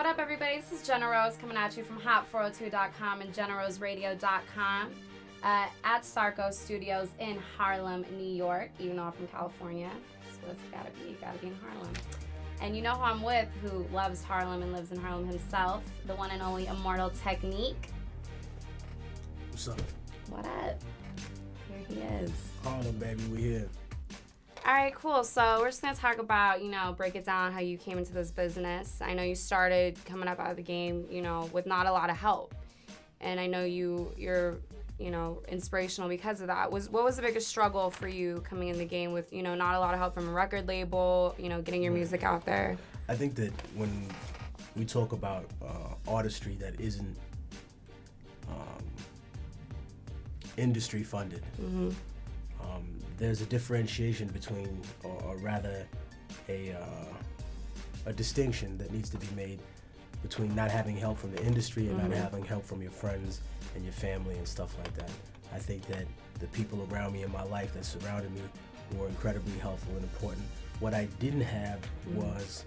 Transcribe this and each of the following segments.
What up, everybody? This is Jenna-Rose coming at you from hot402.com and JennaRoseRadio.com at Sarco Studios in Harlem, New York, even though I'm from California. So it's gotta be in Harlem. And you know who I'm with, who loves Harlem and lives in Harlem himself, the one and only IMMORTAL TECHNIQUE. What's up? What up? Here he is. Harlem, baby, we here. All right, cool. So we're just going to talk about, break it down how you came into this business. I know you started coming up out of the game, with not a lot of help. And I know you're inspirational because of that. What was the biggest struggle for you coming in the game with, not a lot of help from a record label, getting your music out there? I think that when we talk about artistry that isn't industry funded, there's a differentiation between, or rather a distinction that needs to be made between not having help from the industry and not having help from your friends and your family and stuff like that. I think that the people around me in my life that surrounded me were incredibly helpful and important. What I didn't have was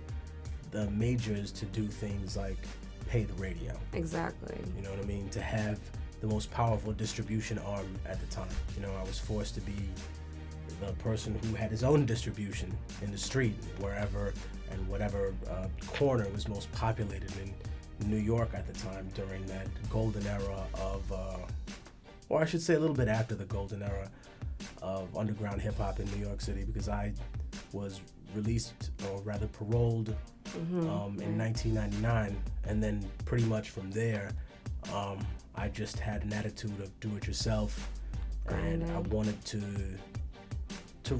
the majors to do things like pay the radio. Exactly. You know what I mean? To have the most powerful distribution arm at the time. I was forced to be the person who had his own distribution in the street, wherever and whatever corner was most populated in New York at the time during that golden era of, or I should say a little bit after the golden era of underground hip hop in New York City, because I was released, or rather paroled, in 1999, and then pretty much from there, I just had an attitude of do it yourself, and I wanted to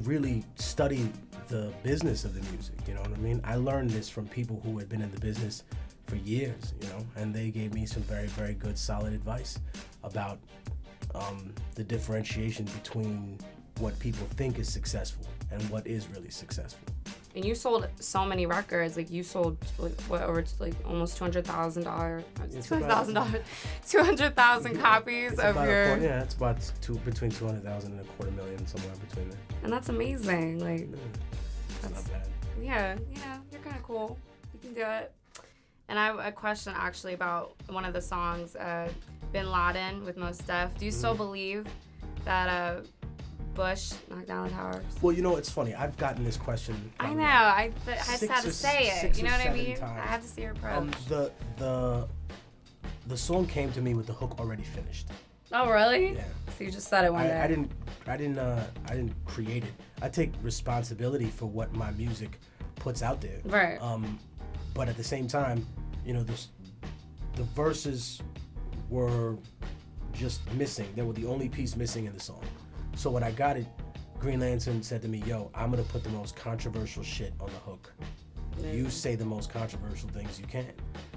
really study the business of the music, you know what I mean? I learned this from people who had been in the business for years, and they gave me some very, very good, solid advice about the differentiation between what people think is successful and what is really successful. And you sold so many records. Like, you sold over almost $200,000, 200,000 copies of your. It's about between 200,000 and $250,000, somewhere between there. And that's amazing. Like, it's not bad. Yeah, you're kind of cool. You can do it. And I have a question actually about one of the songs, Bin Laden with Mos Def. Do you still believe that Bush knocked down the towers? Well, it's funny. I've gotten this question. I know. I just had to say it. You know what I mean? Times. I have to see your approach. The song came to me with the hook already finished. Oh, really? Yeah. So you just said it one day. I didn't create it. I take responsibility for what my music puts out there. Right. But at the same time, the verses were just missing. They were the only piece missing in the song. So when I got it, Green Lantern said to me, yo, I'm gonna put the most controversial shit on the hook. You say the most controversial things you can.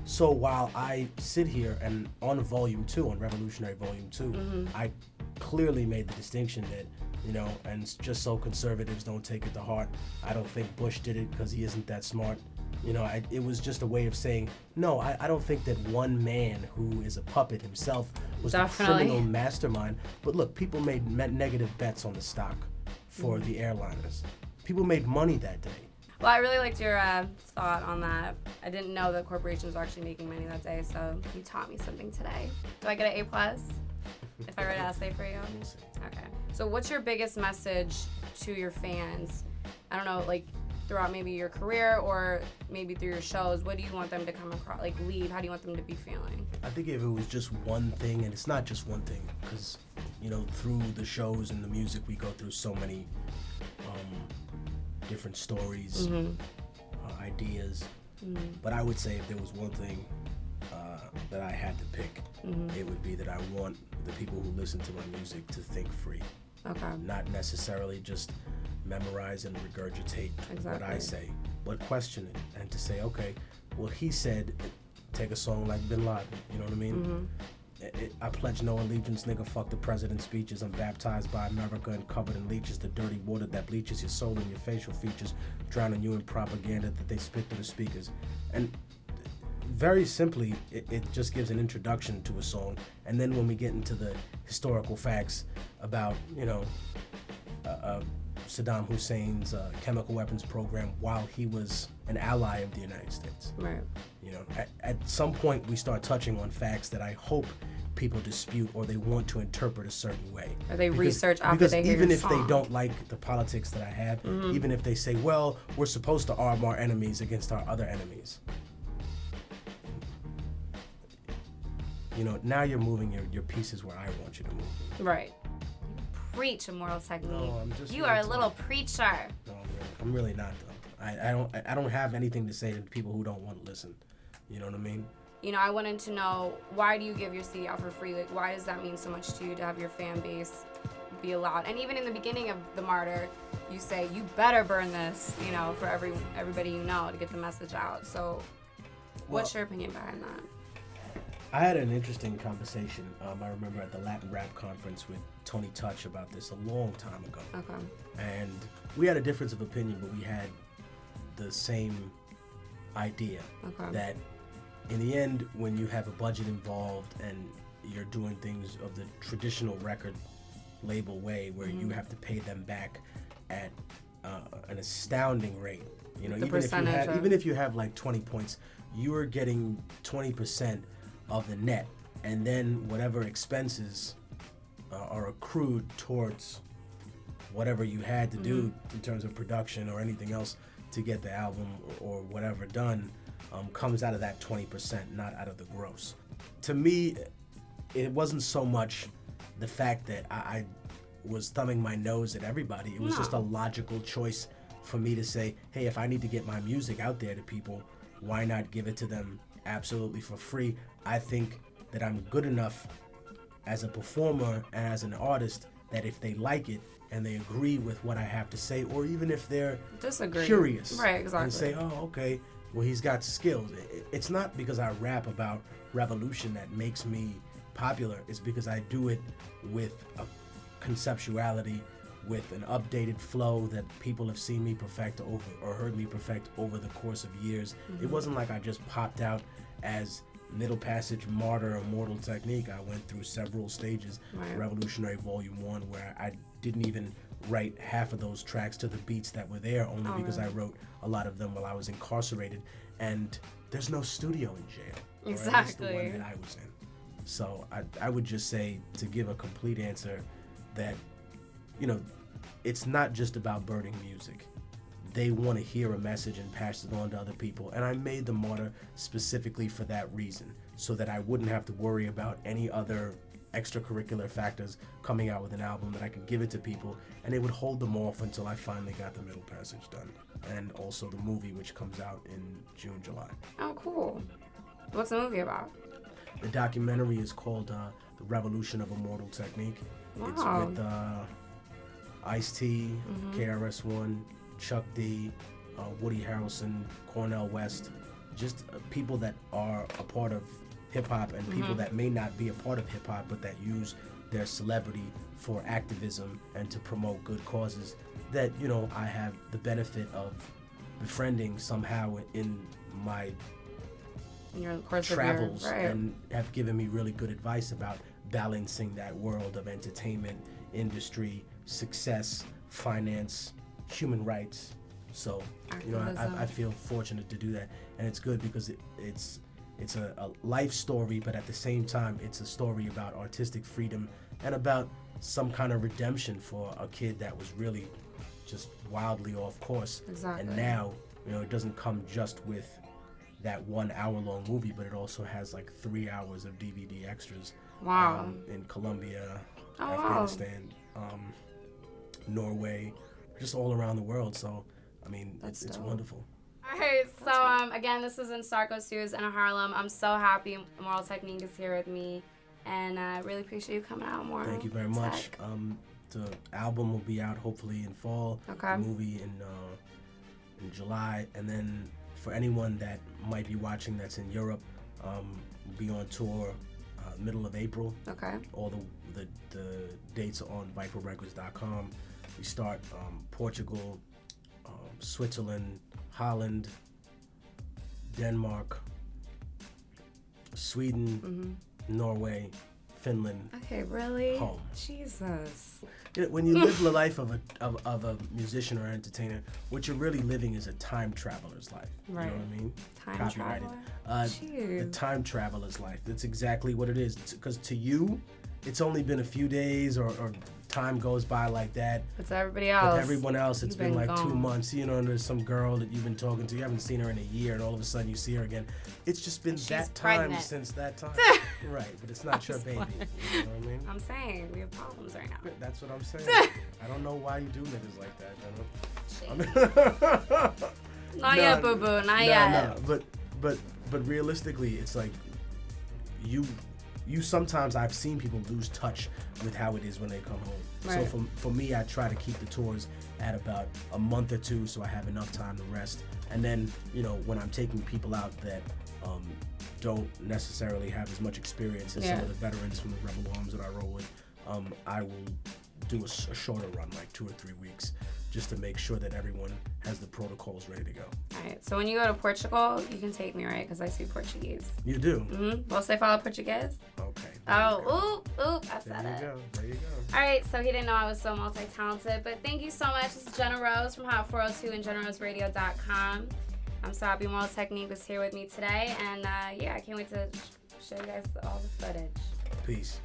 So while I sit here and on Volume 2, on Revolutionary Volume 2, I clearly made the distinction that, and just so conservatives don't take it to heart, I don't think Bush did it because he isn't that smart. It was just a way of saying, no, I don't think that one man who is a puppet himself was the criminal mastermind. But look, people made negative bets on the stock for the airliners. People made money that day. Well, I really liked your thought on that. I didn't know that corporations were actually making money that day, so you taught me something today. Do I get an A+ if I write an essay for you? We'll see. Okay. So what's your biggest message to your fans? I don't know, throughout maybe your career or maybe through your shows, what do you want them to come across, leave? How do you want them to be feeling? I think if it was just one thing, and it's not just one thing, because, through the shows and the music, we go through so many different stories, ideas. But I would say if there was one thing that I had to pick, it would be that I want the people who listen to my music to think free. Okay. Not necessarily just memorize and regurgitate what I say, but question it and to say, okay, well, he said, take a song like Bin Laden, you know what I mean? I pledge no allegiance, nigga, fuck the president's speeches. I'm baptized by America and covered in leeches, the dirty water that bleaches your soul and your facial features, drowning you in propaganda that they spit through the speakers. And very simply, it just gives an introduction to a song, and then when we get into the historical facts about, Saddam Hussein's chemical weapons program while he was an ally of the United States. Right. You know, at some point we start touching on facts that I hope people dispute or they want to interpret a certain way. Or they research after they hear even your if song. they don't like the politics that I have, even if they say, well, we're supposed to arm our enemies against our other enemies. You know, now you're moving your pieces where I want you to move. Right. Preach, Immortal Technique. No, I'm just you are a little preacher. No, I'm really not though. I don't have anything to say to people who don't want to listen. You know what I mean? You know, I wanted to know, why do you give your CD out for free? Like, why does that mean so much to you to have your fan base be allowed? And even in the beginning of The Martyr, you say, you better burn this, you know, for everybody you know to get the message out. So what's your opinion behind that? I had an interesting conversation, I remember at the Latin Rap Conference with Tony Touch about this a long time ago. Okay. And we had a difference of opinion, but we had the same idea. Okay. That in the end, when you have a budget involved and you're doing things of the traditional record label way where you have to pay them back at an astounding rate. You know, even if you have like 20 points, you are getting 20% of the net, and then whatever expenses are accrued towards whatever you had to do in terms of production or anything else to get the album or whatever done comes out of that 20%, not out of the gross. To me, it wasn't so much the fact that I was thumbing my nose at everybody. It was just a logical choice for me to say, hey, if I need to get my music out there to people, why not give it to them absolutely for free? I think that I'm good enough as a performer and as an artist that if they like it and they agree with what I have to say, or even if they're curious, right, exactly, and say, oh, okay, well, he's got skills. It's not because I rap about revolution that makes me popular. It's because I do it with a conceptuality, with an updated flow that people have seen me perfect over or heard me perfect over the course of years. It wasn't like I just popped out as Middle Passage, Martyr, Immortal Technique. I went through several stages. Right. Revolutionary Volume 1, where I didn't even write half of those tracks to the beats that were there, only because I wrote a lot of them while I was incarcerated. And there's no studio in jail. Exactly. Or at least the one that I was in. So I would just say, to give a complete answer, that, you know, it's not just about burning music. They want to hear a message and pass it on to other people. And I made The Martyr specifically for that reason, so that I wouldn't have to worry about any other extracurricular factors coming out with an album, that I could give it to people and it would hold them off until I finally got the Middle Passage done. And also the movie, which comes out in June, July. Oh, cool. What's the movie about? The documentary is called The Revolution of Immortal Technique. Wow. It's with Ice-T, KRS-One, Chuck D, Woody Harrelson, Cornel West, just people that are a part of hip-hop and people that may not be a part of hip-hop but that use their celebrity for activism and to promote good causes that, you know, I have the benefit of befriending somehow in my travels, and have given me really good advice about balancing that world of entertainment, industry, success, finance, human rights. So, you know, I feel fortunate to do that, and it's good because it's a life story, but at the same time, it's a story about artistic freedom and about some kind of redemption for a kid that was really just wildly off course. Exactly. And now, you know, it doesn't come just with that 1 hour-long movie, but it also has like 3 hours of DVD extras. Wow. In Colombia, Afghanistan, Norway, just all around the world. So, I mean, it's wonderful. All right, so again, this is in Sarco Studios in Harlem. I'm so happy Immortal Technique is here with me, and I really appreciate you coming out, Immortal. Thank you very much. The album will be out hopefully in fall. Okay. The movie in July, and then for anyone that might be watching that's in Europe, we'll be on tour middle of April. Okay. All the dates are on viperrecords.com. We start Portugal, Switzerland, Holland, Denmark, Sweden, Norway, Finland. Okay, really? Home. Jesus. When you live the life of a musician or entertainer, what you're really living is a time traveler's life. Right. You know what I mean? Time Copyrighted. traveler? The time traveler's life. That's exactly what it is. Because to you, it's only been a few days or time goes by like that. But to everybody else. But to everyone else, it's been like gone. 2 months. You know, and there's some girl that you've been talking to. You haven't seen her in a year, and all of a sudden you see her again. It's just been that time pregnant. since that time. Right, but it's not your baby. You know what I mean? I'm saying, we have problems right now. That's what I'm saying. I don't know why you do niggas like that, Jenna. Not yet, boo-boo. Not yet. No. But realistically, it's like you sometimes I've seen people lose touch with how it is when they come home. Right. So for me, I try to keep the tours at about a month or two so I have enough time to rest. And then, you know, when I'm taking people out that don't necessarily have as much experience as some of the veterans from the Rebel Arms that I roll with, I will do a shorter run, like 2 or 3 weeks, just to make sure that everyone has the protocols ready to go. All right. So when you go to Portugal, you can take me, right? Because I speak Portuguese. You do? Mm-hmm. Você fala português? Okay. Oh, oop, I said it. There you go. All right, so he didn't know I was so multi-talented, but thank you so much. This is Jenna-Rose from Hot 402 and JennaRoseRadio.com. I'm so happy Immortal Technique was here with me today, and I can't wait to show you guys all the footage. Peace.